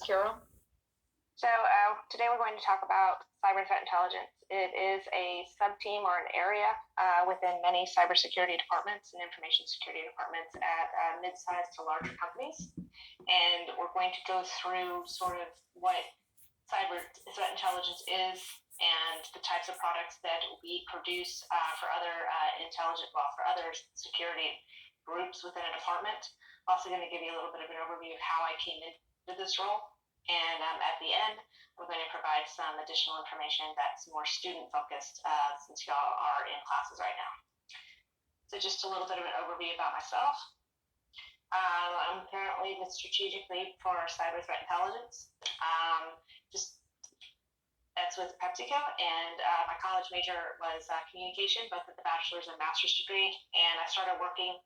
Carol. So today we're going to talk about cyber threat intelligence. It is a sub-team or an area within many cybersecurity departments and information security departments at mid-sized to larger companies. And we're going to go through sort of what cyber threat intelligence is and the types of products that we produce for other for other security groups within a department. Also going to give you a little bit of an overview of how I came into this role. And at the end, we're going to provide some additional information that's more student-focused since y'all are in classes right now. So just a little bit of an overview about myself. I'm currently the strategic lead for cyber threat intelligence. That's with PepsiCo, and my college major was communication, both at the bachelor's and master's degree. And I started working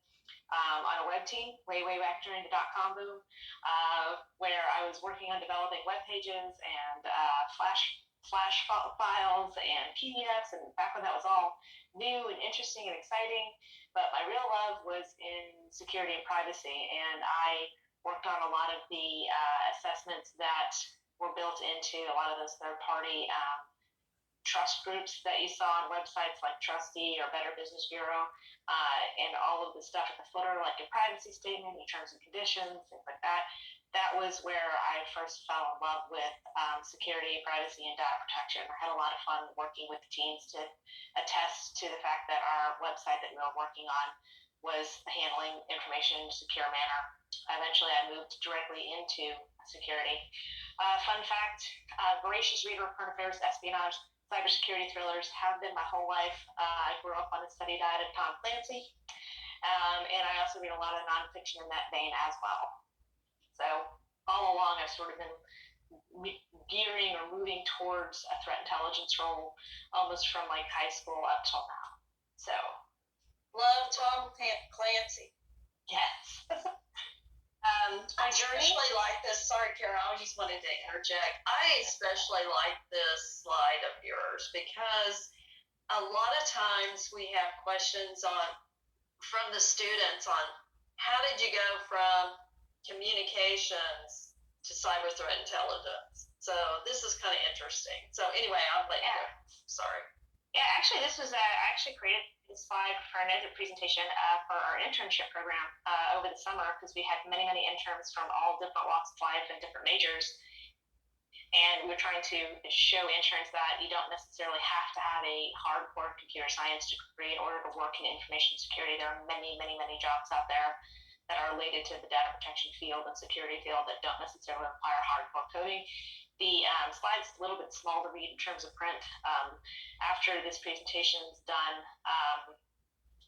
on a web team way back during the dot-com boom, where I was working on developing web pages and flash files and PDFs, and back when that was all new and interesting and exciting. But my real love was in security and privacy, and I worked on a lot of the assessments that were built into a lot of those third-party trust groups that you saw on websites like Trustee or Better Business Bureau, and all of the stuff at the footer, like your privacy statement, your terms and conditions, things like that. That was where I first fell in love with security, privacy, and data protection. I had a lot of fun working with the teams to attest to the fact that our website that we were working on was handling information in a secure manner. Eventually, I moved directly into security. Fun fact, voracious reader of current affairs, espionage, cybersecurity thrillers have been my whole life. I grew up on a study diet of Tom Clancy, and I also read a lot of nonfiction in that vein as well. So all along, I've sort of been gearing or moving towards a threat intelligence role almost from like high school up till now. So, love Tom Clancy. Yes. I especially like this. Sorry, Carol, I just wanted to interject. I especially like this slide of yours because a lot of times we have questions from the students on how did you go from communications to cyber threat intelligence. So this is kind of interesting. So anyway, I'll let you go. Sorry. Yeah, actually, this was I actually created this slide for another presentation for our internship program over the summer, because we had many interns from all different walks of life and different majors. And we were trying to show interns that you don't necessarily have to have a hardcore computer science degree in order to work in information security. There are many jobs out there that are related to the data protection field and security field that don't necessarily require hardcore coding. The slide's a little bit small to read in terms of print. After this presentation is done,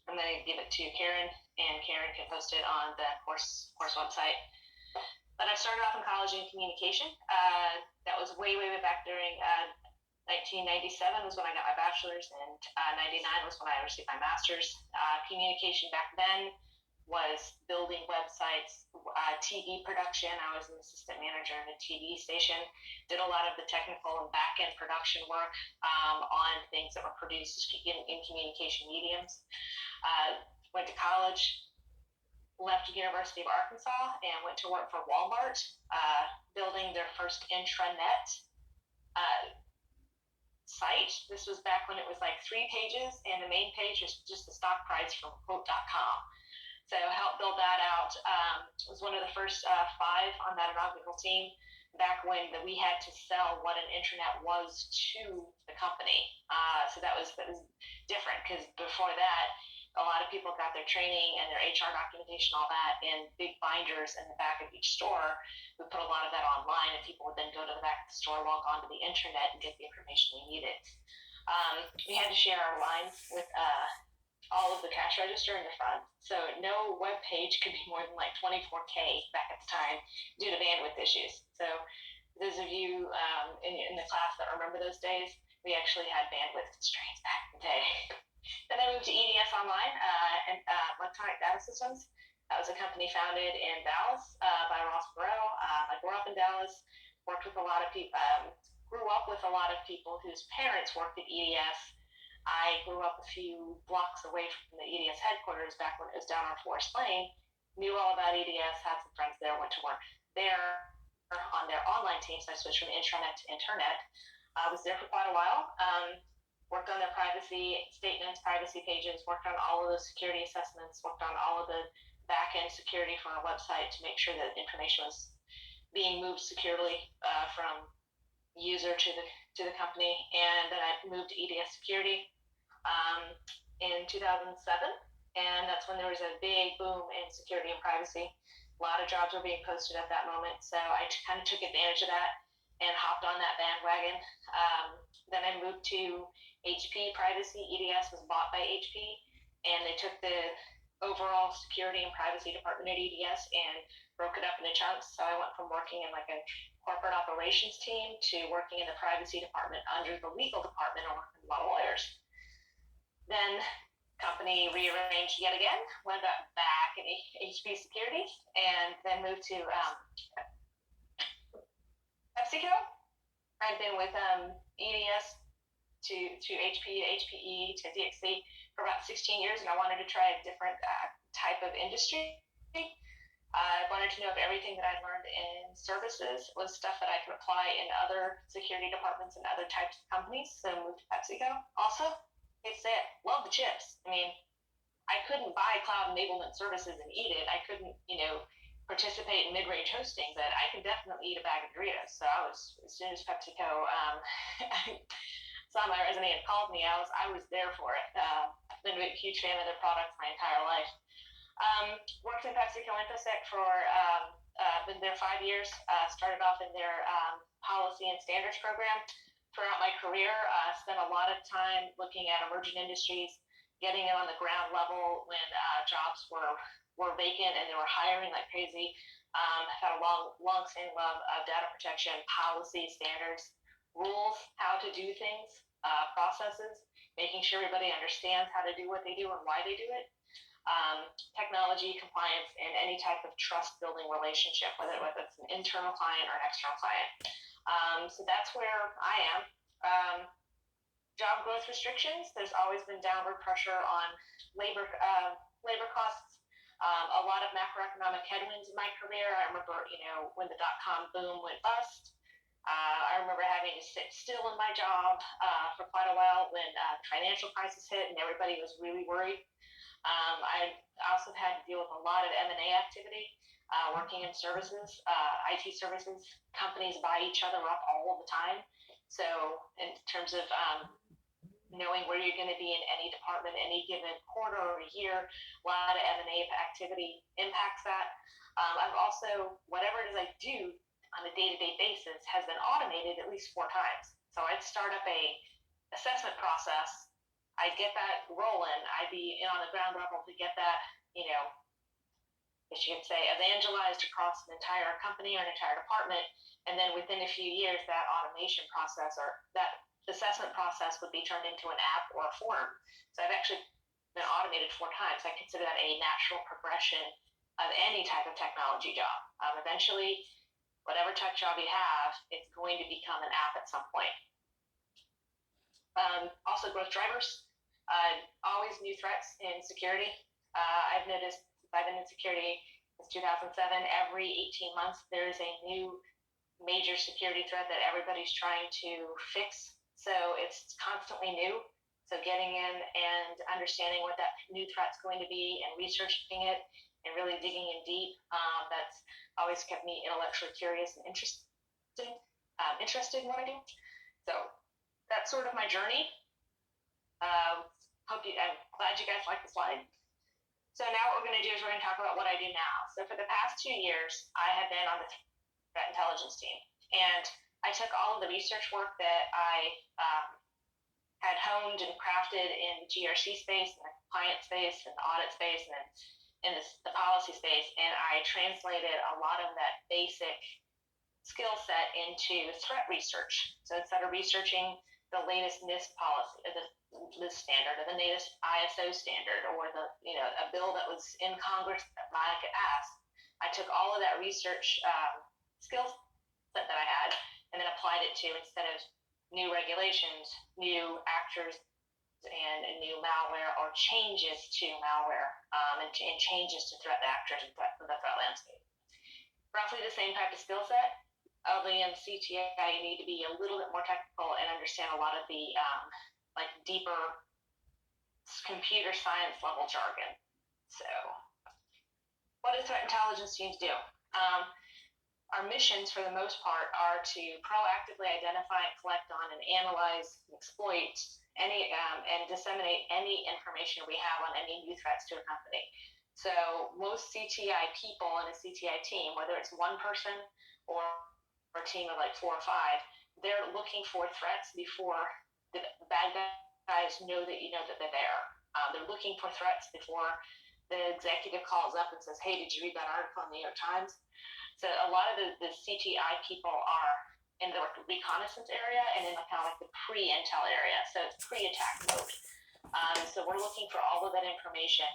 I'm going to give it to Karen, and Karen can post it on the course website. But I started off in college in communication. That was way back during 1997 was when I got my bachelor's, and 99 was when I received my master's. Communication back then was building websites, TV production. I was an assistant manager in a TV station, did a lot of the technical and back-end production work on things that were produced in communication mediums. Went to college, left University of Arkansas, and went to work for Walmart, building their first intranet site. This was back when it was like 3 pages, and the main page was just the stock price from quote.com. So helped build that out. Was one of the first 5 on that inaugural team back when we had to sell what an intranet was to the company. So that was different, because before that, a lot of people got their training and their HR documentation, all that, in big binders in the back of each store. We put a lot of that online, and people would then go to the back of the store, log on to the intranet, and get the information they needed. We had to share our lines with all of the cash register in the front. So no web page could be more than like 24K back at the time due to bandwidth issues. So those of you in the class that remember those days, we actually had bandwidth constraints back in the day. Then I moved to EDS Online and Electronic Data Systems. That was a company founded in Dallas by Ross Perot. I grew up in Dallas, worked with a lot of people, grew up with a lot of people whose parents worked at EDS. I grew up a few blocks away from the EDS headquarters back when it was down on Forest Lane, knew all about EDS, had some friends there, went to work there, on their online team, so I switched from intranet to internet. I was there for quite a while. Worked on their privacy statements, privacy pages, worked on all of the security assessments, worked on all of the back-end security for our website to make sure that information was being moved securely from user to the company. And then I moved to EDS Security in 2007, and that's when there was a big boom in security and privacy. A lot of jobs were being posted at that moment, so I kind of took advantage of that and hopped on that bandwagon. Then I moved to HP Privacy. EDS was bought by HP, and they took the overall security and privacy department at EDS and broke it up into chunks. So I went from working in like a corporate operations team to working in the privacy department under the legal department and working with a lot of lawyers. Then company rearranged yet again, wound up back in HP Security, and then moved to PepsiCo. I'd been with EDS to HP, HPE, to DXC for about 16 years, and I wanted to try a different type of industry. I wanted to know if everything that I'd learned in services was stuff that I could apply in other security departments and other types of companies, so I moved to PepsiCo. Also, it's it, love the chips. I mean, I couldn't buy cloud enablement services and eat it. I couldn't, participate in mid-range hosting, but I could definitely eat a bag of Doritos. So I was, as soon as PepsiCo saw my resume and called me, I was there for it. I've been a huge fan of their products my entire life. Worked in PepsiCo InfoSec for been there 5 years. Started off in their policy and standards program. Throughout my career, spent a lot of time looking at emerging industries, getting it on the ground level when jobs were vacant and they were hiring like crazy. I've had a long-standing love of data protection, policy, standards, rules, how to do things, processes, making sure everybody understands how to do what they do and why they do it. Technology, compliance, and any type of trust-building relationship, whether it's an internal client or an external client. So that's where I am. Job growth restrictions. There's always been downward pressure on labor costs. A lot of macroeconomic headwinds in my career. I remember, when the dot-com boom went bust. I remember having to sit still in my job for quite a while when the financial crisis hit and everybody was really worried. I also had to deal with a lot of M&A activity, working in services, IT services. Companies buy each other up all of the time. So in terms of knowing where you're going to be in any department, any given quarter or year, a lot of M&A activity impacts that. I've also, whatever it is I do on a day-to-day basis has been automated at least 4 times. So I'd start up a assessment process. I'd get that rolling. I'd be in on the ground level to get that, as you could say, evangelized across an entire company or an entire department. And then within a few years, that automation process or that assessment process would be turned into an app or a form. So I've actually been automated 4 times. I consider that a natural progression of any type of technology job. Eventually, whatever tech job you have, it's going to become an app at some point. Also, growth drivers. Always new threats in security. I've noticed since I've been in security since 2007, every 18 months, there's a new major security threat that everybody's trying to fix. So it's constantly new. So getting in and understanding what that new threat's going to be and researching it and really digging in deep, that's always kept me intellectually curious and interested in what I do. So that's sort of my journey. I'm glad you guys like the slide. So now what we're going to do is we're going to talk about what I do now. So for the past 2 years, I have been on the threat intelligence team. And I took all of the research work that I had honed and crafted in the GRC space, and the compliance space, and the audit space, and in the policy space, and I translated a lot of that basic skill set into threat research. So instead of researching the latest NIST policy, the NIST standard, or the latest ISO standard, or a bill that was in Congress that might get passed, I took all of that research skill set that I had, and then applied it to, instead of new regulations, new actors, and new malware, or changes to malware, and changes to threat actors and the threat landscape. Roughly the same type of skill set. LVM, CTI, you need to be a little bit more technical and understand a lot of the like deeper computer science level jargon. So, what do threat intelligence teams do? Our missions, for the most part, are to proactively identify, collect on, and analyze, and exploit any and disseminate any information we have on any new threats to a company. So most CTI people in a CTI team, whether it's one person or a team of like 4 or 5, they're looking for threats before the bad guys know that you know that they're there. They're looking for threats before the executive calls up and says, "Hey, did you read that article in the New York Times?" So a lot of the CTI people are in the reconnaissance area and in the kind of like the pre-intel area. So it's pre-attack mode. So we're looking for all of that information.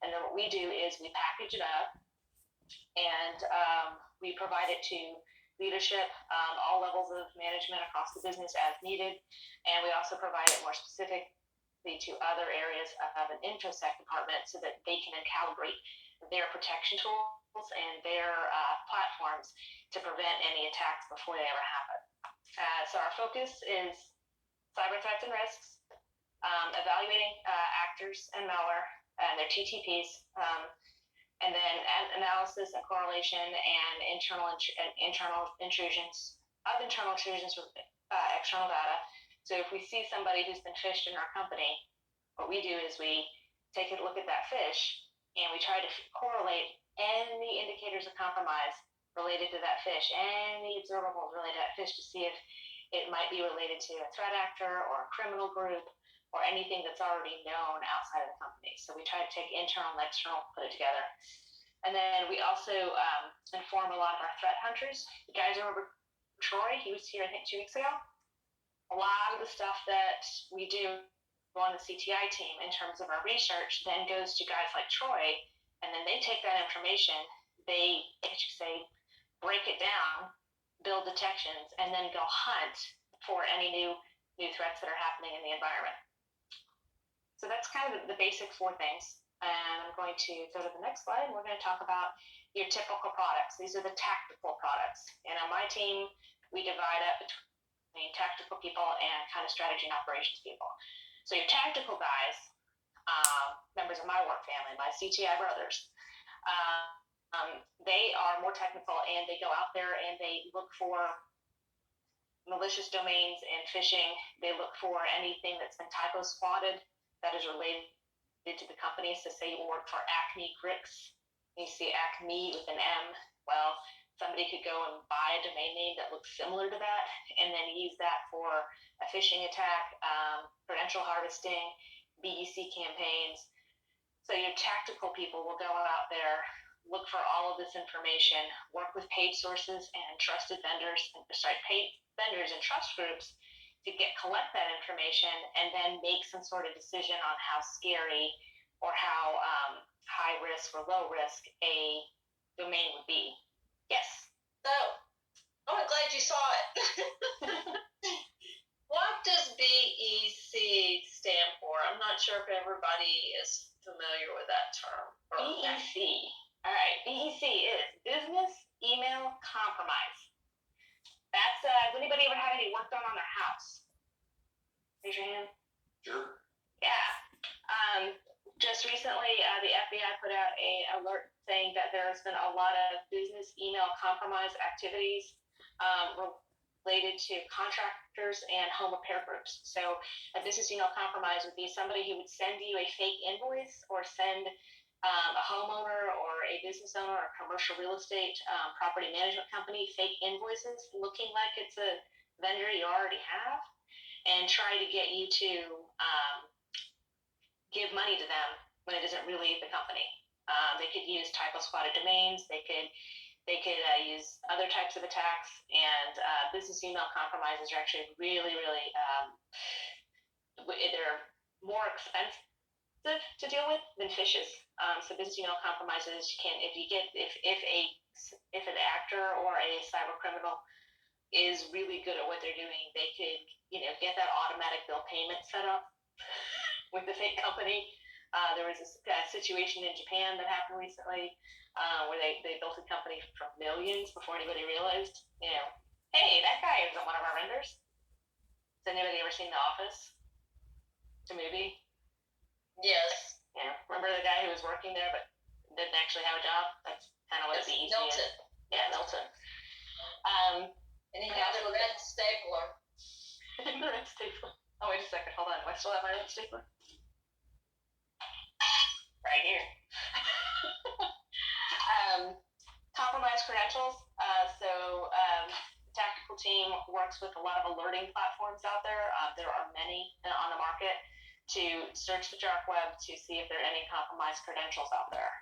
And then what we do is we package it up and we provide it to leadership, all levels of management across the business as needed. And we also provide it more specifically to other areas of an InfoSec department so that they can then calibrate their protection tools and their platforms to prevent any attacks before they ever happen. So our focus is cyber threats and risks, evaluating actors and malware and their TTPs, and then analysis and correlation and internal intrusions with external data. So if we see somebody who's been phished in our company, what we do is we take a look at that phish and we try to correlate any indicators of compromise related to that phish, any observables related to that phish to see if it might be related to a threat actor or a criminal group or anything that's already known outside of the company. So we try to take internal and external, put it together. And then we also inform a lot of our threat hunters. You guys remember Troy? He was here, I think, 2 weeks ago. A lot of the stuff that we do on the CTI team in terms of our research then goes to guys like Troy, and then they take that information, they, I should say, break it down, build detections, and then go hunt for any new threats that are happening in the environment. So that's kind of the basic 4 things. And I'm going to go to the next slide, and we're going to talk about your typical products. These are the tactical products. And on my team, we divide up between tactical people and kind of strategy and operations people. So your tactical guys, members of my work family, my CTI brothers, they are more technical, and they go out there and they look for malicious domains and phishing. They look for anything that's been typo spotted that is related to the company. So say you work for Acme Grix, you see Acme with an M. Well, somebody could go and buy a domain name that looks similar to that and then use that for a phishing attack, credential harvesting, BEC campaigns. So your tactical people will go out there, look for all of this information, work with paid sources and trusted vendors, paid vendors and trust groups to collect that information and then make some sort of decision on how scary or how high risk or low risk a domain would be. Yes. So, I'm glad you saw it. What does BEC stand for? I'm not sure if everybody is familiar with that term. BEC. All right. BEC is Business Email Compromise. That's, has anybody ever had any work done on their house? Raise your hand. Sure. Yeah. Just recently, the FBI put out an alert saying that there's been a lot of business email compromise activities related to contractors and home repair groups. So a business email compromise would be somebody who would send you a fake invoice or send a homeowner or a business owner or commercial real estate property management company fake invoices looking like it's a vendor you already have and try to get you to give money to them when it isn't really the company. They could use typo spotted domains. They could use other types of attacks, and business email compromises are actually really, really they're more expensive to deal with than phishes. So business email compromises if an actor or a cyber criminal is really good at what they're doing, they could get that automatic bill payment set up with the fake company. There was a situation in Japan that happened recently where they built a company for millions before anybody realized, hey, that guy isn't one of our vendors. Has anybody ever seen The Office? The movie? Yes. Yeah. Remember the guy who was working there but didn't actually have a job? That's kind of what It's the EC Milton. is. Yeah, Milton. And he had a red stapler. The red stapler. Oh, wait a second. Hold on. Do I still have my red stapler? Right here. Compromised credentials. The tactical team works with a lot of alerting platforms out there. There are many on the market to search the dark web to see if there are any compromised credentials out there.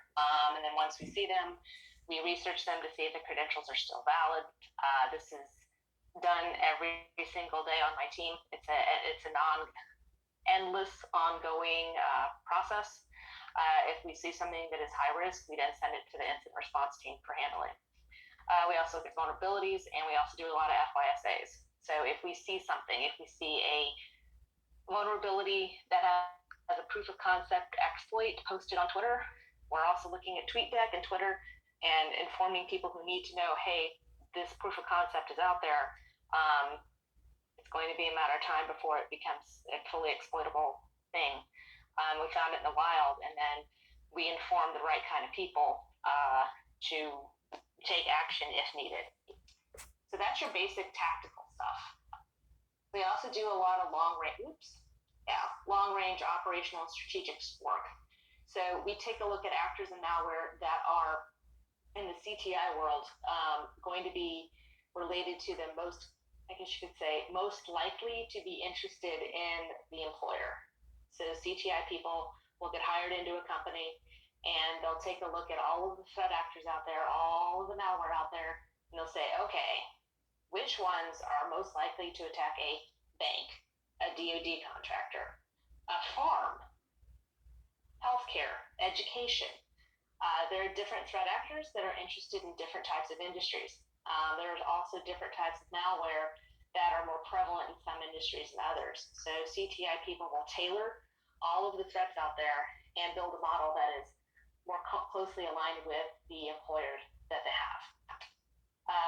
And then once we see them, we research them to see if the credentials are still valid. This is done every single day on my team. It's a endless ongoing process. If we see something that is high risk, we then send it to the incident response team for handling. We also look at vulnerabilities, and we also do a lot of FYSAs. So if we see something, if we see a vulnerability that has a proof of concept exploit posted on Twitter, we're also looking at TweetDeck and Twitter and informing people who need to know, hey, this proof of concept is out there. It's going to be a matter of time before it becomes a fully exploitable thing. We found it in the wild, and then we informed the right kind of people to take action if needed. So that's your basic tactical stuff. We also do a lot of long-range operational and strategic work. So we take a look at actors in malware that are in the CTI world going to be related to the most, I guess you could say, most likely to be interested in the employer. So CTI people will get hired into a company, and they'll take a look at all of the threat actors out there, all of the malware out there, and they'll say, okay, which ones are most likely to attack a bank, a DoD contractor, a farm, healthcare, education. There are different threat actors that are interested in different types of industries. There's also different types of malware that are more prevalent in some industries than others. So CTI people will tailor all of the threats out there and build a model that is more closely aligned with the employers that they have.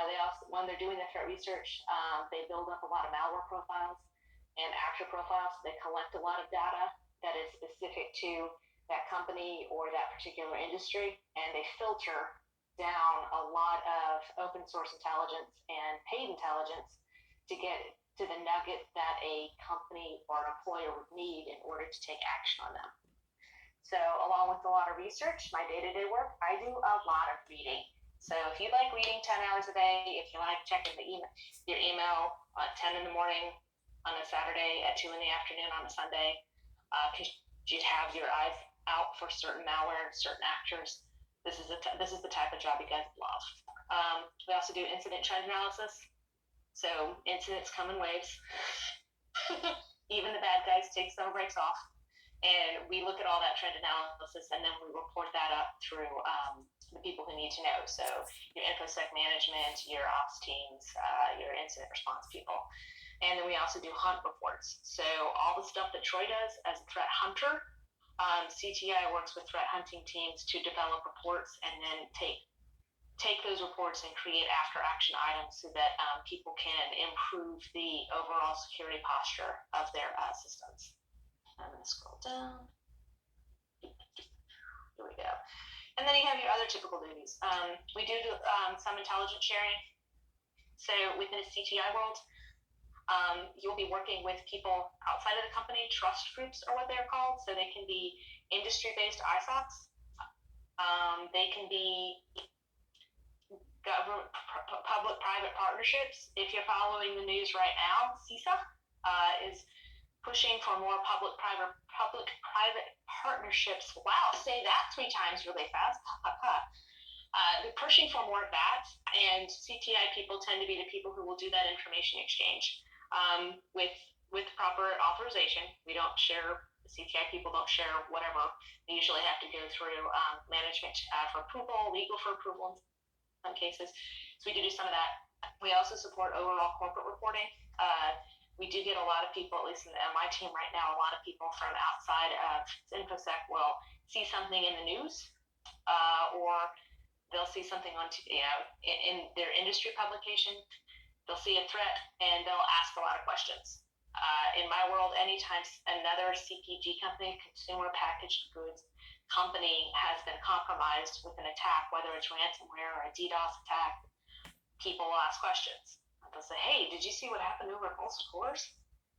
They also, when they're doing the threat research, they build up a lot of malware profiles and actor profiles. They collect a lot of data that is specific to that company or that particular industry, and they filter down a lot of open source intelligence and paid intelligence to get to the nugget that a company or an employer would need in order to take action on them. So along with a lot of research, my day-to-day work, I do a lot of reading. So if you like reading 10 hours a day, if you like checking your email at 10 in the morning on a Saturday, at 2 in the afternoon on a Sunday, because you'd have your eyes out for certain malware, certain actors, this is the type of job you guys love. We also do incident trend analysis. So incidents come in waves. Even the bad guys take summer breaks off. And we look at all that trend analysis, and then we report that up through the people who need to know. So your InfoSec management, your ops teams, your incident response people. And then we also do hunt reports. So all the stuff that Troy does as a threat hunter, CTI works with threat hunting teams to develop reports and then take those reports and create after action items so that people can improve the overall security posture of their systems. I'm going to scroll down. Here we go. And then you have your other typical duties. We do some intelligence sharing. So within a CTI world, you'll be working with people outside of the company. Trust groups are what they're called. So they can be industry-based ISOCs. They can be government, public-private partnerships. If you're following the news right now, CISA is pushing for more public-private partnerships. Wow, say that 3 times really fast. They're pushing for more of that, and CTI people tend to be the people who will do that information exchange with proper authorization. We don't share, the CTI people don't share whatever. They usually have to go through management for approval, legal for approval in some cases. So we do some of that. We also support overall corporate reporting. We do get a lot of people, at least on my team right now, a lot of people from outside of InfoSec will see something in the news, or they'll see something on, in their industry publication they'll see a threat and they'll ask a lot of questions. In my world, anytime another CPG company, consumer packaged goods company, has been compromised with an attack, whether it's ransomware or a DDoS attack, people will ask questions. They'll say, "Hey, did you see what happened over at Pulse Course?"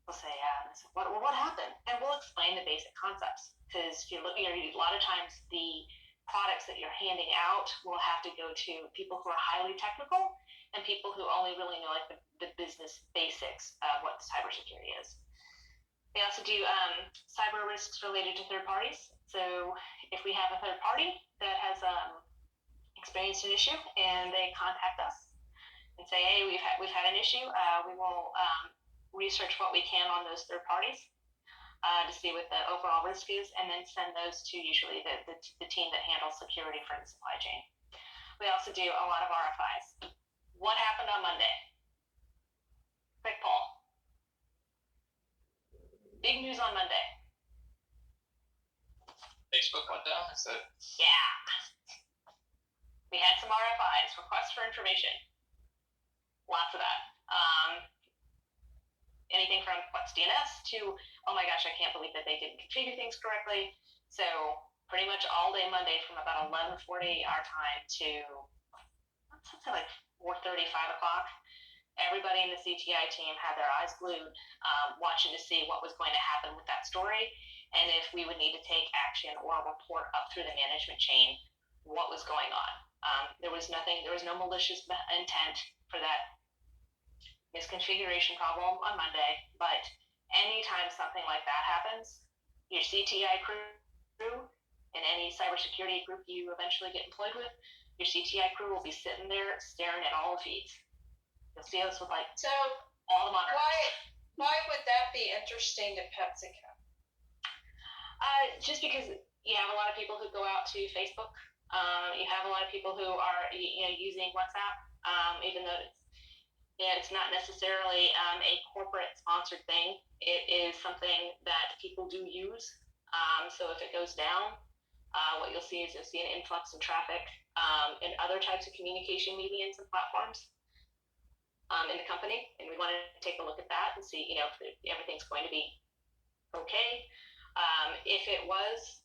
They'll say, "Yeah." And I say, what happened?" And we'll explain the basic concepts. Because if you're looking at a lot of times, the products that you're handing out will have to go to people who are highly technical and people who only really know like the business basics of what cybersecurity is. They also do cyber risks related to third parties. So if we have a third party that has experienced an issue and they contact us and say, "Hey, we've had an issue," we will research what we can on those third parties to see what the overall risk is, and then send those to usually the team that handles security for the supply chain. We also do a lot of RFIs. What happened on Monday? Quick poll. Big news on Monday. Facebook went down. I said, Yeah. We had some RFIs, requests for information. Lots of that. Anything from what's DNS to, oh my gosh, I can't believe that they didn't configure things correctly. So pretty much all day Monday from about 11:40 our time to something like 4:30, 5 o'clock, everybody in the CTI team had their eyes glued, watching to see what was going to happen with that story, and if we would need to take action or report up through the management chain what was going on. There was no malicious intent for that misconfiguration problem on Monday, but anytime something like that happens, your CTI crew and any cybersecurity group you eventually get employed with, your CTI crew will be sitting there staring at all the feeds. You'll see us with like So all the monitors. why would that be interesting to PepsiCo? Just because you have a lot of people who go out to Facebook. You have a lot of people who are using WhatsApp, even though it's not necessarily a corporate sponsored thing. It is something that people do use. So if it goes down, what you'll see is an influx of traffic and other types of communication mediums and platforms in the company. And we want to take a look at that and see, if everything's going to be okay. If it was,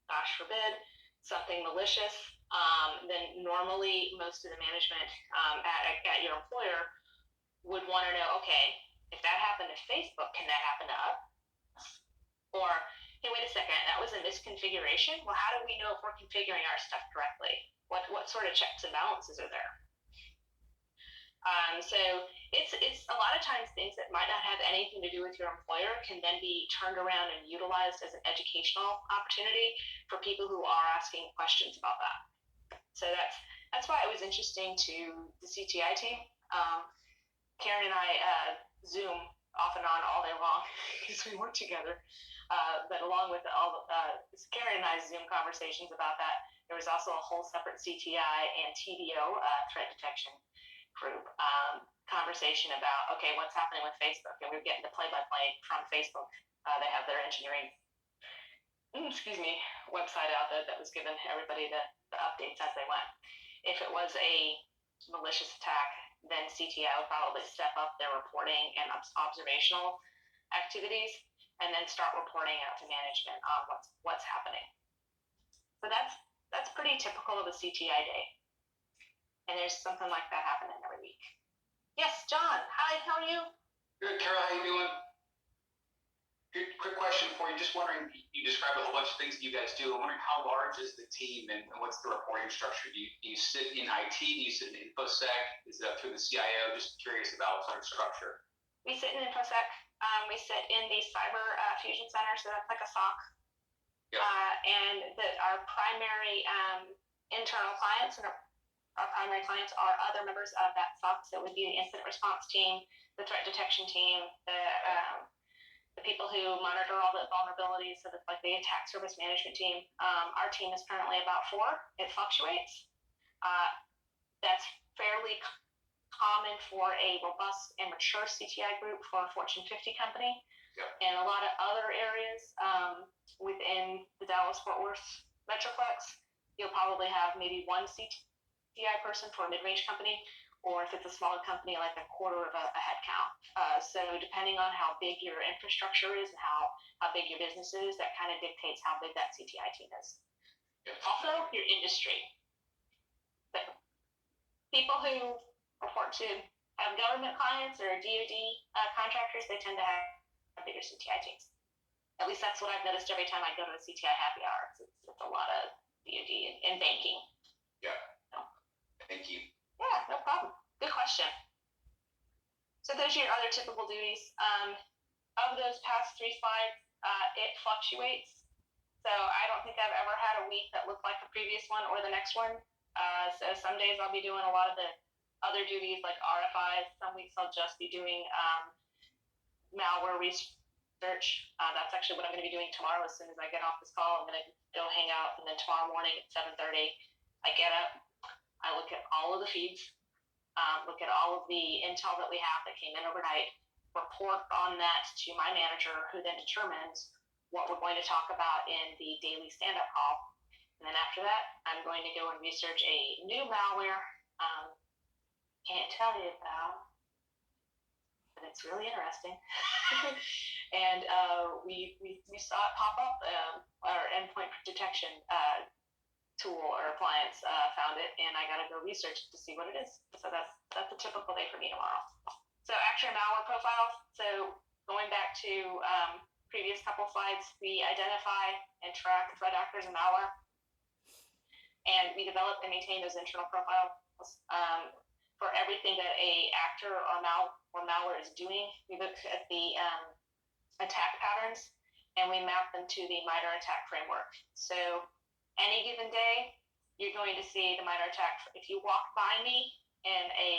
gosh forbid, something malicious, then normally most of the management at your employer would want to know, okay, if that happened to Facebook, can that happen to us? Or, hey, wait a second, that was a misconfiguration. Well, how do we know if we're configuring our stuff correctly? What sort of checks and balances are there? So it's a lot of times things that might not have anything to do with your employer can then be turned around and utilized as an educational opportunity for people who are asking questions about that. So that's why it was interesting to the CTI team. Karen and I Zoom off and on all day long because we work together. But along with Karen and I's Zoom conversations about that, there was also a whole separate CTI and TDO threat detection group conversation about, okay, what's happening with Facebook? And we were getting the play-by-play from Facebook. They have their engineering, website out there that was giving everybody the updates as they went. If it was a malicious attack, then CTI will probably step up their reporting and observational activities, and then start reporting out to management on what's happening. So that's pretty typical of a CTI day, and there's something like that happening every week. Yes, John. Hi. How are you? Good, Carol. How you doing? Good. Quick question for you. Just wondering, you described a whole bunch of things that you guys do. I'm wondering how large is the team and what's the reporting structure? Do you sit in IT? Do you sit in InfoSec? Is that through the CIO? Just curious about sort of structure. We sit in InfoSec. We sit in the Cyber Fusion Center, so that's like a SOC. Yep. And our primary internal clients and our primary clients are other members of that SOC. So it would be the incident response team, the threat detection team, the people who monitor all the vulnerabilities, so that's like the attack service management team. Our team is currently about 4. It fluctuates. That's fairly common for a robust and mature CTI group for a Fortune 50 company. Yep. And a lot of other areas within the Dallas-Fort Worth Metroplex, you'll probably have maybe one CTI person for a mid-range company, or if it's a smaller company, like a quarter of a head count. So depending on how big your infrastructure is and how big your business is, that kind of dictates how big that CTI team is. Also, your industry. But people who report to have government clients or DoD contractors, they tend to have bigger CTI teams. At least that's what I've noticed every time I go to a CTI happy hour. It's a lot of DoD and banking. Yeah. Thank you. Yeah, no problem. Good question. So those are your other typical duties. Of those past 3 slides, it fluctuates. So I don't think I've ever had a week that looked like the previous one or the next one. So some days I'll be doing a lot of the other duties like RFIs. Some weeks I'll just be doing malware research. That's actually what I'm going to be doing tomorrow. As soon as I get off this call, I'm going to go hang out, and then tomorrow morning at 7:30, I get up, I look at all of the feeds, look at all of the intel that we have that came in overnight, report on that to my manager, who then determines what we're going to talk about in the daily stand-up call. And then after that, I'm going to go and research a new malware. Can't tell you about, but it's really interesting. And we saw it pop up. Our endpoint detection tool or appliance found it, and I got to go research to see what it is. So that's a typical day for me tomorrow. So actual malware profiles. So going back to previous couple slides, we identify and track threat actors and malware, and we develop and maintain those internal profiles for everything that a actor or malware is doing. We look at the attack patterns, and we map them to the MITRE ATT&CK framework. So any given day, you're going to see the MITRE ATT&CK. If you walk by me in a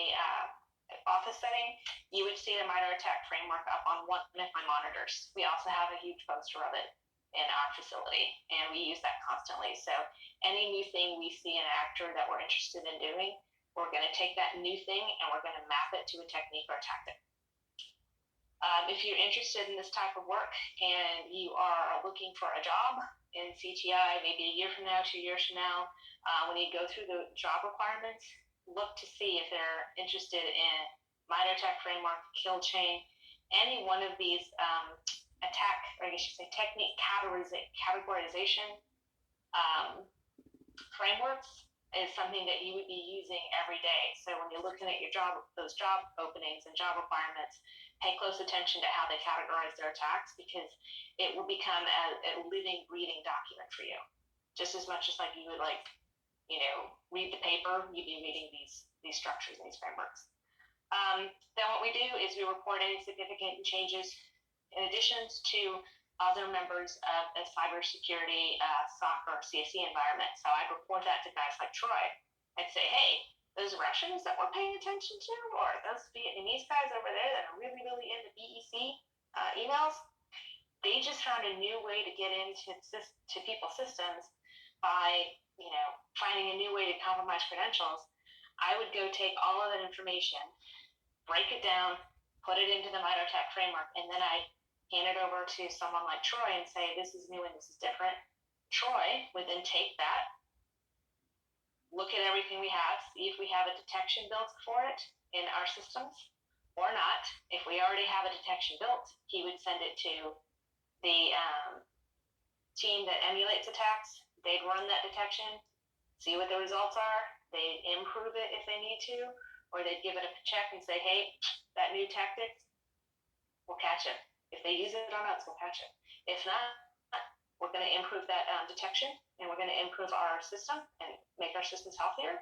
office setting, you would see the MITRE ATT&CK framework up on one of my monitors. We also have a huge poster of it in our facility, and we use that constantly. So any new thing we see an actor that we're interested in doing, we're going to take that new thing and we're going to map it to a technique or a tactic. If you're interested in this type of work and you are looking for a job in CTI, maybe a year from now, 2 years from now, when you go through the job requirements, look to see if they're interested in MITRE ATT&CK framework, kill chain, any one of these attack, or I should say technique categorization frameworks is something that you would be using every day. So when you're looking at your those job openings and job requirements, pay close attention to how they categorize their attacks, because it will become a living, breathing document for you. Just as much as like you would read the paper, you'd be reading these structures and these frameworks. Then what we do is we report any significant changes in addition to other members of a cybersecurity SOC or CSE environment. So I'd report that to guys like Troy. I'd say, hey, those Russians that we're paying attention to, or those Vietnamese guys over there that are really, really into BEC emails, they just found a new way to get into people's systems by, finding a new way to compromise credentials. I would go take all of that information, break it down, put it into the MITRE ATT&CK framework, and then I hand it over to someone like Troy and say, this is new and this is different. Troy would then take that, look at everything we have, see if we have a detection built for it in our systems or not. If we already have a detection built, he would send it to the team that emulates attacks. They'd run that detection, see what the results are. They'd improve it if they need to, or they'd give it a check and say, hey, that new tactic, we'll catch it. If they use it on us, we'll catch it. If not, we're going to improve that detection, and we're going to improve our system and make our systems healthier,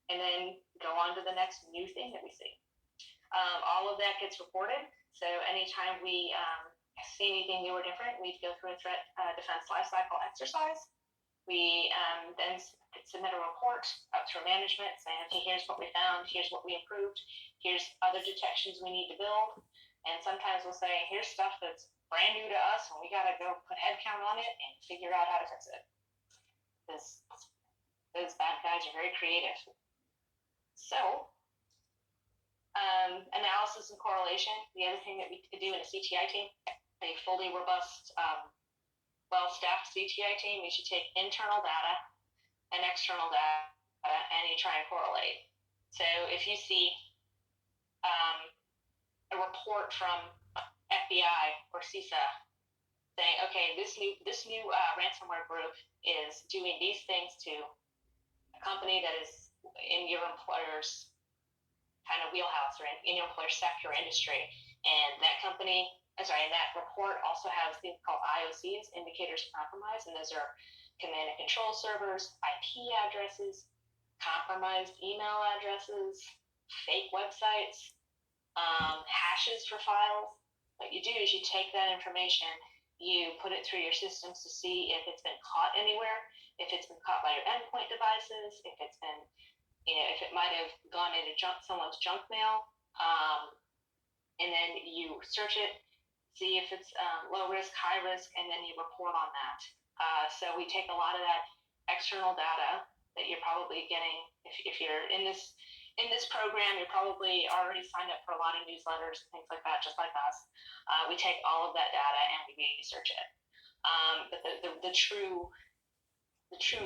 and then go on to the next new thing that we see. All of that gets reported. So anytime we see anything new or different, we go through a threat defense lifecycle exercise. We then submit a report up to our management saying, okay, here's what we found, here's what we improved, here's other detections we need to build. And sometimes we'll say, here's stuff that's brand new to us, and we got to go put headcount on it and figure out how to fix it. Those bad guys are very creative. So, analysis and correlation, the other thing that we could do in a CTI team, a fully robust, well-staffed CTI team, you should take internal data and external data, and you try and correlate. So if you see a report from FBI or CISA saying, okay, this new ransomware group is doing these things to a company that is in your employer's kind of wheelhouse or in your employer's sector or industry, and that company, and that report also has things called IOCs, indicators of compromise, and those are command and control servers, IP addresses, compromised email addresses, fake websites, hashes for files. What you do is you take that information, you put it through your systems to see if it's been caught anywhere, if it's been caught by your endpoint devices, if it's been, if it might have gone into someone's junk mail, and then you search it, see if it's low risk, high risk, and then you report on that. So we take a lot of that external data that you're probably getting if you're in this program. You're probably already signed up for a lot of newsletters and things like that, just like us. We take all of that data and we research it. But the true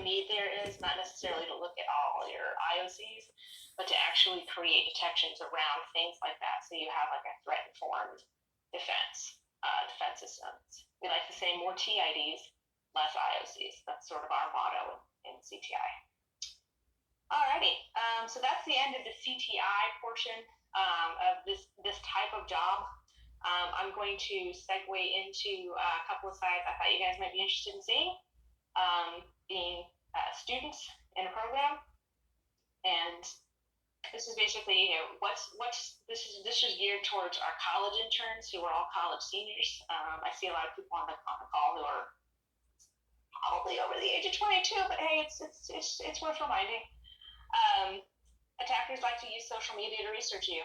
need there is not necessarily to look at all your IOCs, but to actually create detections around things like that. So you have like a threat-informed defense systems. We like to say more TIDs, less IOCs. That's sort of our motto in CTI. Alrighty, so that's the end of the CTI portion of this type of job. I'm going to segue into a couple of sites I thought you guys might be interested in seeing, being students in a program, and this is basically, this is geared towards our college interns who are all college seniors. I see a lot of people on the call who are probably over the age of 22, but hey, it's worth reminding. Attackers like to use social media to research you.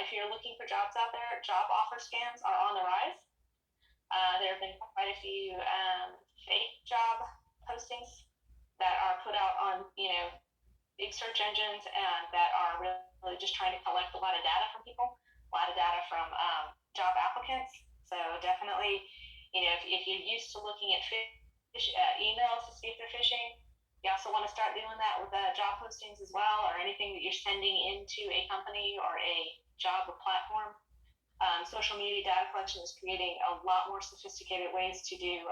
If you're looking for jobs out there, job offer scams are on the rise. There have been quite a few fake job postings that are put out on, big search engines and that are really just trying to collect a lot of data from people, a lot of data from job applicants. So definitely, if you're used to looking at emails to see if they're phishing, you also want to start doing that with job postings as well, or anything that you're sending into a company or a job or platform. Social media data collection is creating a lot more sophisticated ways to do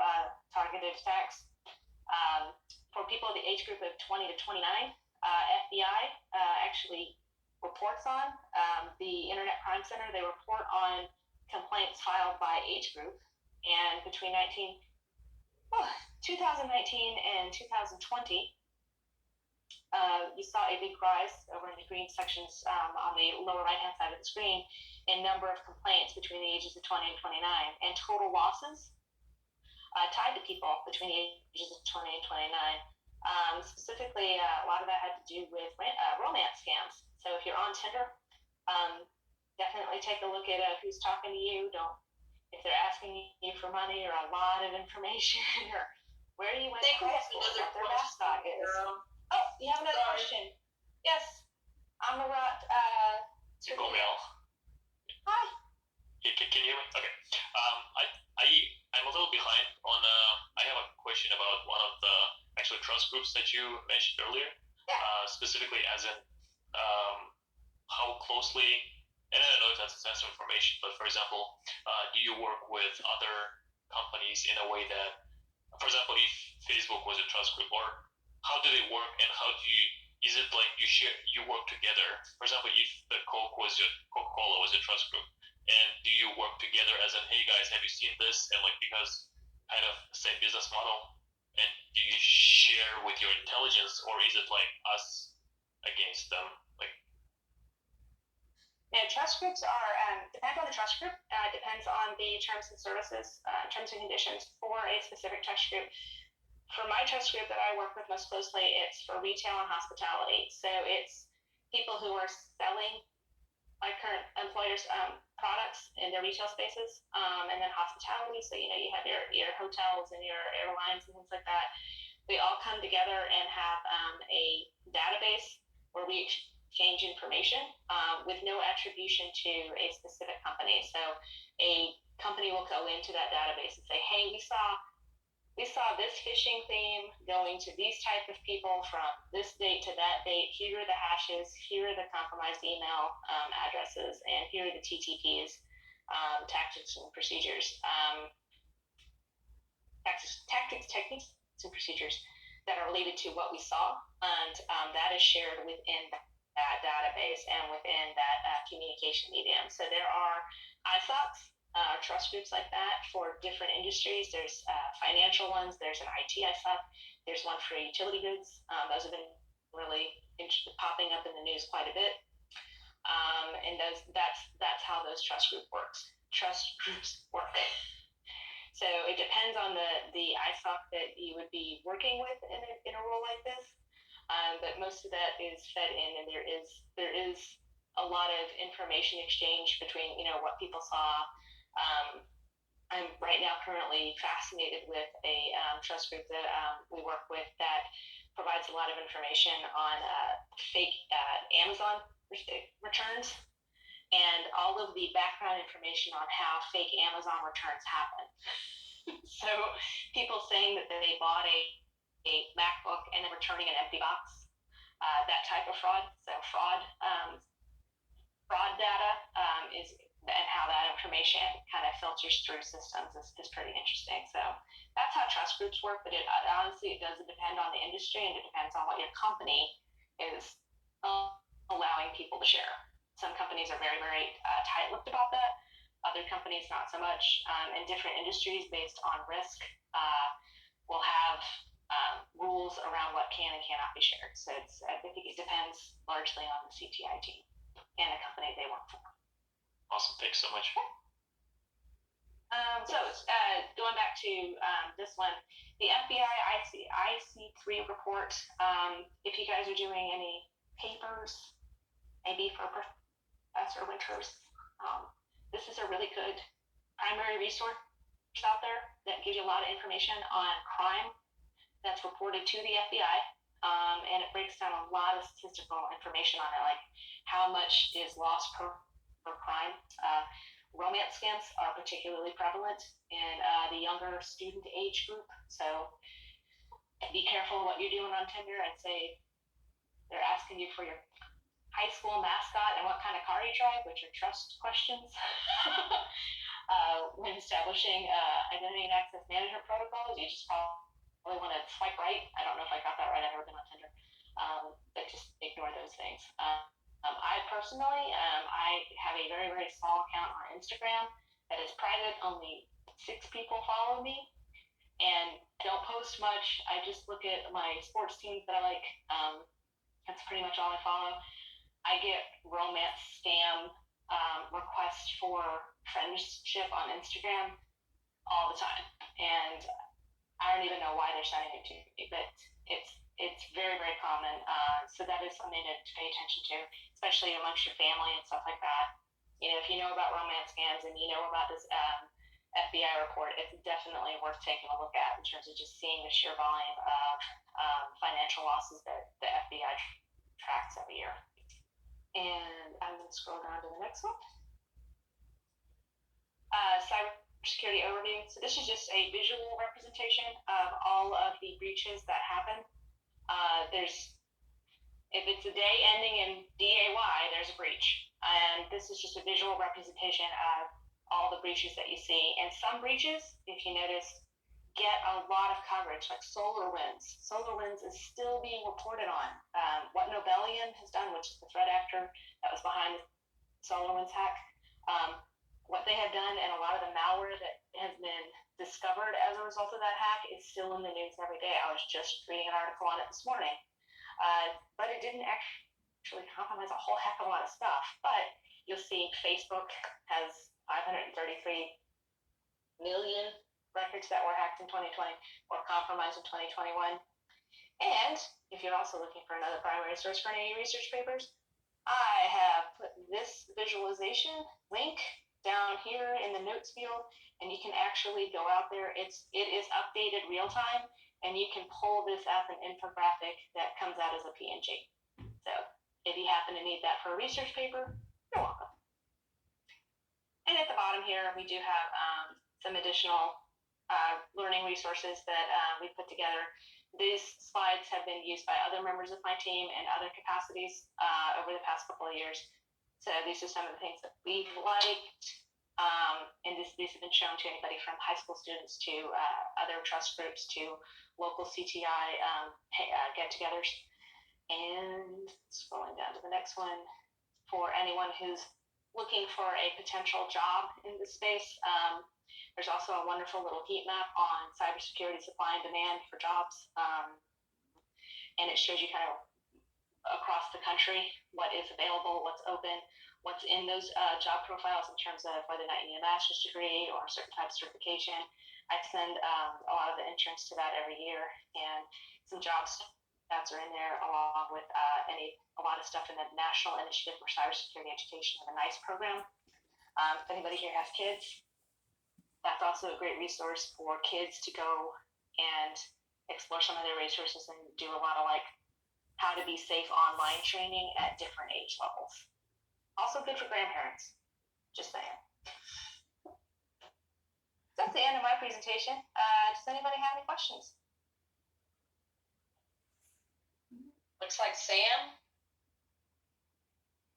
targeted attacks. For people in the age group of 20 to 29, FBI actually reports on the Internet Crime Center. They report on complaints filed by age group, and between 2019 and 2020, you saw a big rise over in the green sections on the lower right-hand side of the screen in number of complaints between the ages of 20 and 29, and total losses tied to people between the ages of 20 and 29. Specifically, a lot of that had to do with romance scams. So if you're on Tinder, definitely take a look at who's talking to you. If they're asking you for money or a lot of information or where you went to high school, what their mascot is. Oh, you have another question? Yes, Amarat. Gomel. Hi. Can you hear me? Okay. I'm a little behind on. I have a question about one of the actual trust groups that you mentioned earlier. Yeah. Specifically, as in how closely. And I don't know if that's sensitive information, but for example, do you work with other companies in a way that, for example, if Facebook was a trust group, or how do they work, and is it like you work together? For example, if the Coca-Cola was a trust group, and do you work together as in, hey guys, have you seen this? And like, because kind of same business model, and do you share with your intelligence, or is it like us against them? Like, yeah, trust groups are depends on the trust group. Depends on the terms and services, terms and conditions for a specific trust group. For my trust group that I work with most closely, it's for retail and hospitality. So it's people who are selling my current employers' products in their retail spaces, and then hospitality. So you have your hotels and your airlines and things like that. We all come together and have a database where we exchange information with no attribution to a specific company. So a company will go into that database and say, hey, we saw we saw this phishing theme going to these type of people from this date to that date. Here are the hashes. Here are the compromised email addresses, and here are the TTPs, tactics and procedures, techniques, and procedures that are related to what we saw, and that is shared within that database and within that communication medium. So there are ISOCs, trust groups like that for different industries. There's financial ones. There's an IT ISOC. There's one for utility goods. Those have been really popping up in the news quite a bit. And that's how those trust groups work. So it depends on the ISOC that you would be working with in a role like this. But most of that is fed in, and there is a lot of information exchange between what people saw. I'm right now currently fascinated with a trust group that we work with that provides a lot of information on fake Amazon returns and all of the background information on how fake Amazon returns happen. So people saying that they bought a MacBook and then returning an empty box, that type of fraud. So fraud data is, and how that information kind of filters through systems is pretty interesting. So that's how trust groups work, but honestly, it does depend on the industry, and it depends on what your company is allowing people to share. Some companies are very, very tight-lipped about that. Other companies, not so much. And different industries, based on risk, will have rules around what can and cannot be shared. So I think it depends largely on the CTI team and the company they work for. Awesome. Thanks so much. So going back to this one, the FBI IC3 report, if you guys are doing any papers, maybe for Professor Winters, this is a really good primary resource out there that gives you a lot of information on crime that's reported to the FBI, and it breaks down a lot of statistical information on it, like how much is lost per crime. Romance scams are particularly prevalent in the younger student age group, so be careful what you're doing on Tinder, and say they're asking you for your high school mascot and what kind of car you drive, which are trust questions. When establishing identity and access management protocols, you just probably want to swipe right. I don't know if I got that right. I've never been on Tinder, but just ignore those things. I personally, I have a very, very small account on Instagram that is private. Only 6 people follow me, and don't post much. I just look at my sports teams that I like. That's pretty much all I follow. I get romance scam requests for friendship on Instagram all the time, and I don't even know why they're sending it to me, but it's very, very common. So that is something to pay attention to, especially amongst your family and stuff like that. If you know about romance scams and you know about this FBI report, it's definitely worth taking a look at in terms of just seeing the sheer volume of financial losses that the FBI tracks every year. And I'm going to scroll down to the next one. Cybersecurity overview. So this is just a visual representation of all of the breaches that happen. If it's a day ending in DAY, there's a breach. And this is just a visual representation of all the breaches that you see. And some breaches, if you notice, get a lot of coverage, like SolarWinds. SolarWinds is still being reported on. What Nobelian has done, which is the threat actor that was behind the SolarWinds hack, what they have done, and a lot of the malware that has been discovered as a result of that hack is still in the news every day. I was just reading an article on it this morning. But it didn't actually compromise a whole heck of a lot of stuff. But you'll see Facebook has 533 million records that were hacked in 2020 or compromised in 2021. And if you're also looking for another primary source for any research papers, I have put this visualization link down here in the notes field, and you can actually go out there. It is updated real time, and you can pull this as an infographic that comes out as a PNG. So if you happen to need that for a research paper, you're welcome. And at the bottom here, we do have some additional learning resources that we put together. These slides have been used by other members of my team in other capacities over the past couple of years. So these are some of the things that we've liked. And these have been shown to anybody from high school students to other trust groups to local CTI get-togethers. And scrolling down to the next one, for anyone who's looking for a potential job in this space, there's also a wonderful little heat map on cybersecurity supply and demand for jobs. And it shows you kind of across the country what is available, what's open, what's in those job profiles in terms of whether or not you need a master's degree or a certain type of certification. I send a lot of the interns to that every year, and some job stats are in there along with a lot of stuff in the National Initiative for Cybersecurity Education, the NICE program. If anybody here has kids, that's also a great resource for kids to go and explore some of their resources and do a lot of like how to be safe online training at different age levels. Also good for grandparents, just saying. That's the end of my presentation. Does anybody have any questions? Looks like Sam.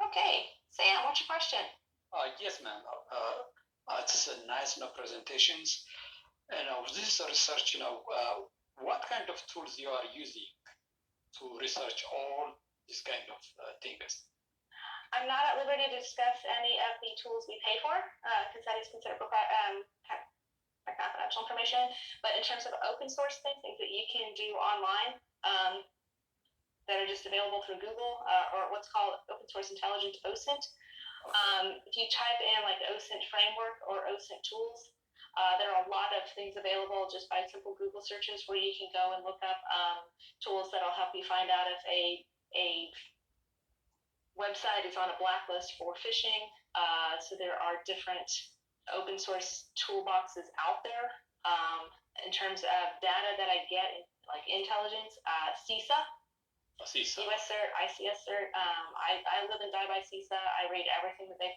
Okay, Sam, what's your question? Yes, ma'am. It's a nice presentations. And this is a research, what kind of tools you are using to research all these kind of things? I'm not at liberty to discuss any of the tools we pay for, because that is considered confidential information. But in terms of open source things that you can do online, that are just available through Google, or what's called Open Source Intelligence, OSINT. If you type in like OSINT framework or OSINT tools, there are a lot of things available just by simple Google searches where you can go and look up tools that'll help you find out if a website is on a blacklist for phishing. So there are different open source toolboxes out there. In terms of data that I get, like intelligence, CISA. US Cert, ICS Cert. I live and die by CISA. I read everything that they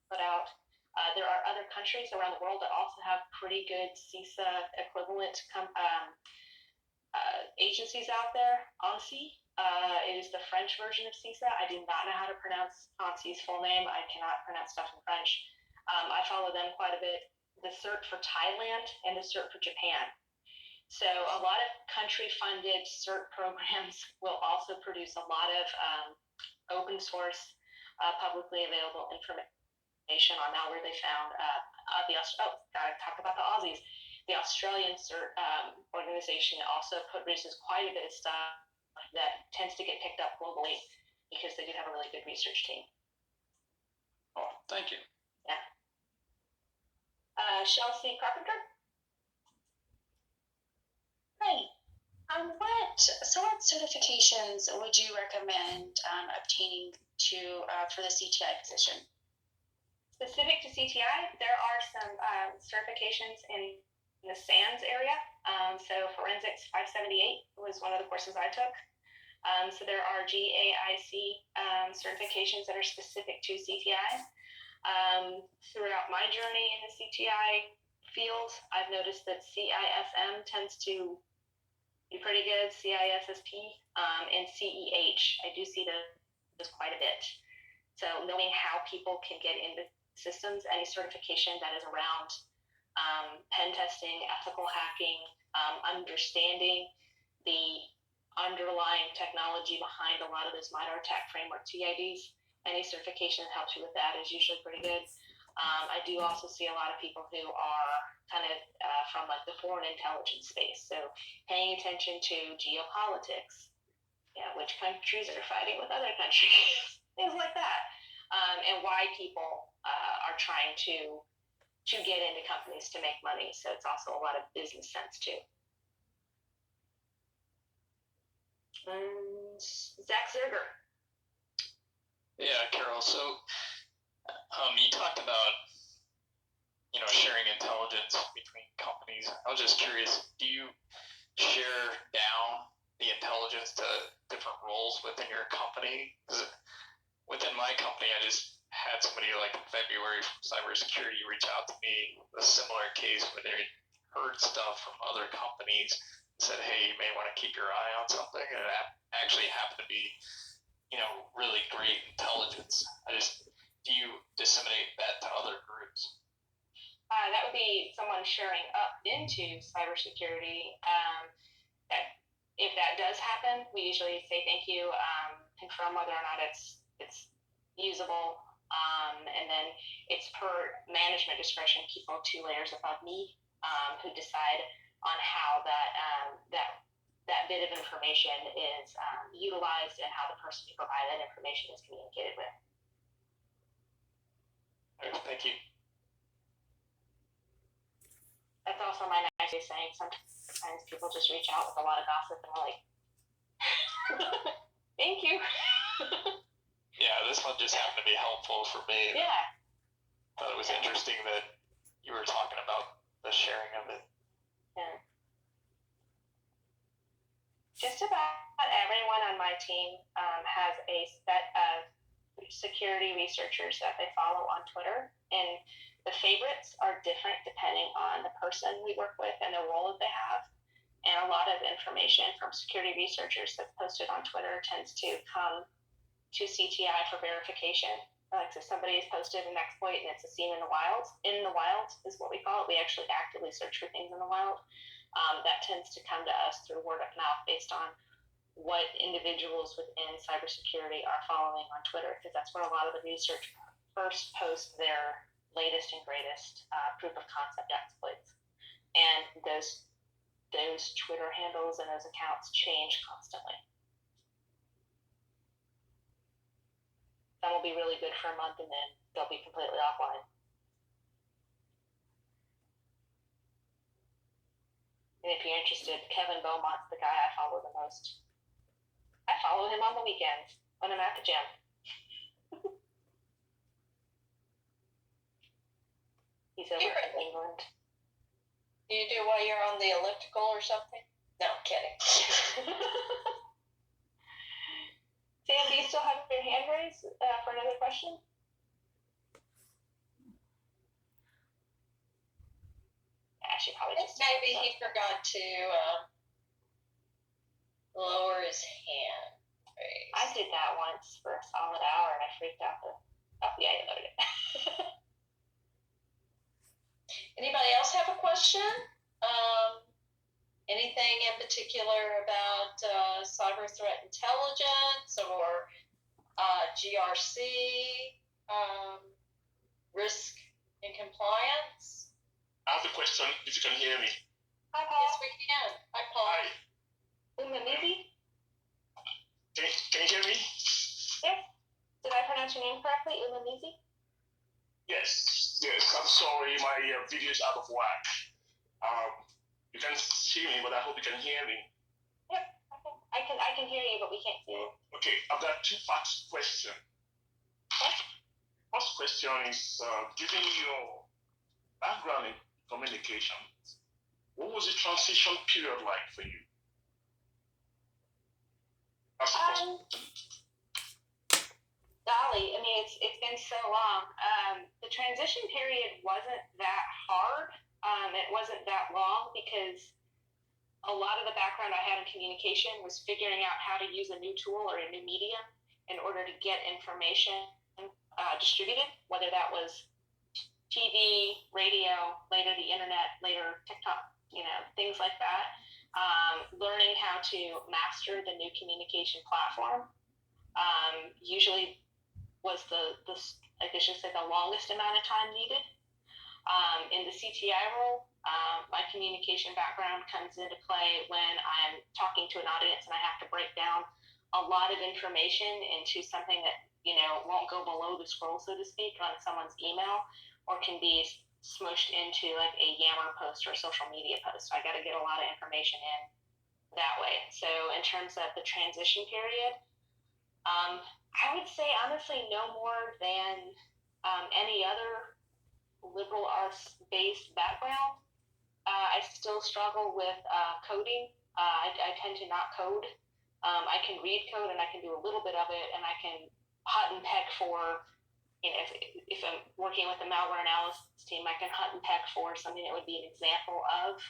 put out. There are other countries around the world that also have pretty good CISA equivalent agencies out there. ANSI is the French version of CISA. I do not know how to pronounce ANSI's full name. I cannot pronounce stuff in French. I follow them quite a bit. The CERT for Thailand and the CERT for Japan. So a lot of country-funded CERT programs will also produce a lot of open source, publicly available information on malware they found. Gotta talk about the Aussies. The Australian CERT organization also produces quite a bit of stuff that tends to get picked up globally because they do have a really good research team. Oh, thank you. Yeah. Chelsea Carpenter? Hi. What certifications would you recommend obtaining for the CTI position? Specific to CTI, there are some certifications in the SANS area. So Forensics 578 was one of the courses I took. So there are GAIC certifications that are specific to CTI. Throughout my journey in the CTI field, I've noticed that CISM tends to be pretty good, CISSP, and CEH. I do see those quite a bit. So knowing how people can get into systems, any certification that is around pen testing, ethical hacking, understanding the underlying technology behind a lot of those MITRE ATT&CK framework TIDs, any certification that helps you with that is usually pretty good. I do also see a lot of people who are kind of from like the foreign intelligence space. So paying attention to geopolitics, which countries are fighting with other countries, things like that. And why people are trying to get into companies to make money. So it's also a lot of business sense too. And Zach Zerger. Yeah, Carol. So you talked about sharing intelligence between companies. I was just curious, do you share down the intelligence to different roles within your company? Because within my company, I just had somebody like in February from cybersecurity reach out to me with a similar case where they heard stuff from other companies, said, hey, you may want to keep your eye on something, and it actually happened to be, really great intelligence. Do you disseminate that to other groups? That would be someone sharing up into cybersecurity. If that does happen, we usually say thank you, confirm whether or not it's usable, and then it's per management discretion. People 2 layers above me who decide on how that bit of information is utilized and how the person who provided that information is communicated with. Okay, thank you. That's also my nice way of saying sometimes people just reach out with a lot of gossip and we're like, thank you. Yeah, this one just happened to be helpful for me. Yeah. I thought it was interesting that you were talking about the sharing of it. Yeah. Just about everyone on my team has a set of security researchers that they follow on Twitter, and the favorites are different depending on the person we work with and the role that they have. And a lot of information from security researchers that's posted on Twitter tends to come to CTI for verification. Like if somebody has posted an exploit and it's a scene in the wild is what we call it. We actually actively search for things in the wild. That tends to come to us through word of mouth based on what individuals within cybersecurity are following on Twitter, because that's where a lot of the research first post their latest and greatest proof of concept exploits. And those Twitter handles and those accounts change constantly. Some will be really good for a month and then they'll be completely offline. And if you're interested, Kevin Beaumont's the guy I follow the most. I follow him on the weekends when I'm at the gym. He's over in England. Do you do while you're on the elliptical or something? No, I'm kidding. Sam, do you still have your hand raised for another question? She probably just maybe he forgot to lower his hand. I did that once for a solid hour and I freaked out. Yeah, I loaded it. Anybody else have a question? Anything in particular about cyber threat intelligence or GRC, risk and compliance? I have a question, if you can hear me. Hi, Paul. Yes, we can. Hi, Paul. Hi. Umamizi? Can you hear me? Yes. Did I pronounce your name correctly? Umamizi? Yes. I'm sorry, my video is out of whack. You can see me, but I hope you can hear me. Yep. I can hear you, but we can't see you. Okay, I've got 2 fast questions. First question is, given your background in communications, what was the transition period like for you? That's the first question. Golly, I mean, it's been so long. The transition period wasn't that hard. It wasn't that long because a lot of the background I had in communication was figuring out how to use a new tool or a new medium in order to get information distributed, whether that was TV, radio, later the internet, later TikTok, things like that. Learning how to master the new communication platform usually was the longest amount of time needed. In the CTI role, my communication background comes into play when I'm talking to an audience and I have to break down a lot of information into something that won't go below the scroll, so to speak, on someone's email, or can be smushed into like a Yammer post or a social media post. So I got to get a lot of information in that way. So in terms of the transition period, I would say honestly no more than any other liberal arts-based background. I still struggle with coding. I tend to not code. I can read code and I can do a little bit of it, and I can hot and peck for if I'm working with the malware analysis team, I can hunt and peck for something that would be an example of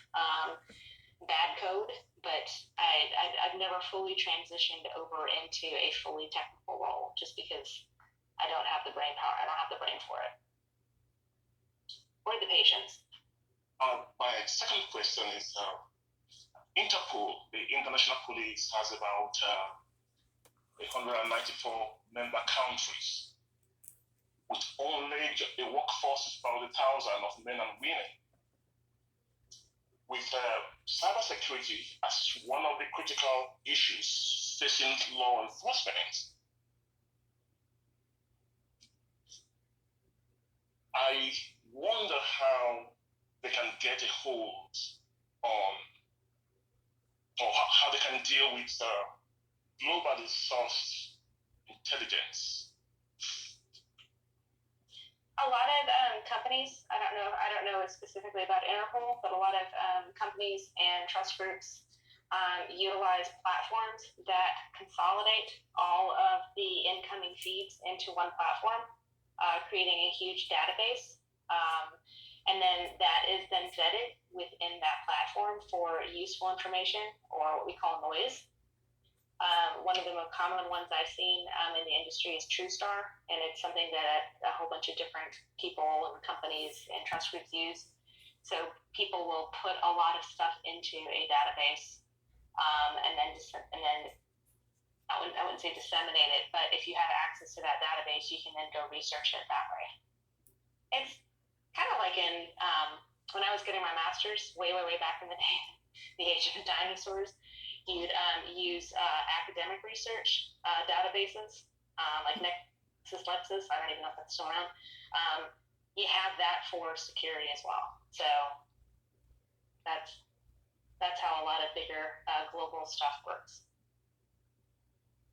bad code, but I've never fully transitioned over into a fully technical role just because I don't have the brain power. I don't have the brain for it or the patience. My second question is Interpol, the international police, has about 194 member countries with only a workforce of about 1,000 of men and women. With cybersecurity as one of the critical issues facing law enforcement, I wonder how they can get a hold on, or how they can deal with globally sourced intelligence. A lot of companies, I don't know specifically about Interpol, but a lot of companies and trust groups utilize platforms that consolidate all of the incoming feeds into one platform, creating a huge database. And then that is then vetted within that platform for useful information, or what we call noise. One of the most common ones I've seen in the industry is TrueStar, and it's something that a whole bunch of different people and companies and trust groups use. So people will put a lot of stuff into a database, and then I wouldn't say disseminate it, but if you have access to that database, you can then go research it that way. It's kind of like in when I was getting my master's way back in the day, the age of the dinosaurs. You'd use academic research databases like LexisNexis. I don't even know if that's still around. You have that for security as well. So that's how a lot of bigger global stuff works.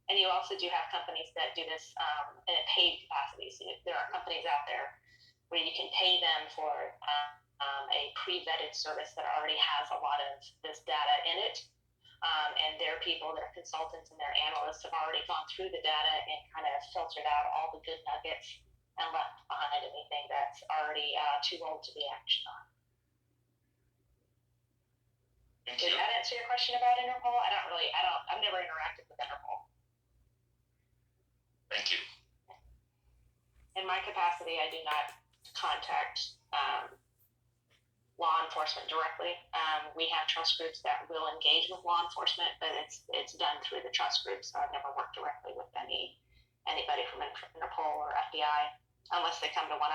And you also do have companies that do this in a paid capacity. So there are companies out there where you can pay them for a pre-vetted service that already has a lot of this data in it. And their people, their consultants, and their analysts have already gone through the data and kind of filtered out all the good nuggets and left behind anything that's already too old to be actioned on. Did that answer your question about Interpol? I've never interacted with Interpol. Thank you. In my capacity, I do not contact law enforcement directly. We have trust groups that will engage with law enforcement, but it's done through the trust groups. So I've never worked directly with anybody from Interpol or FBI unless they come to one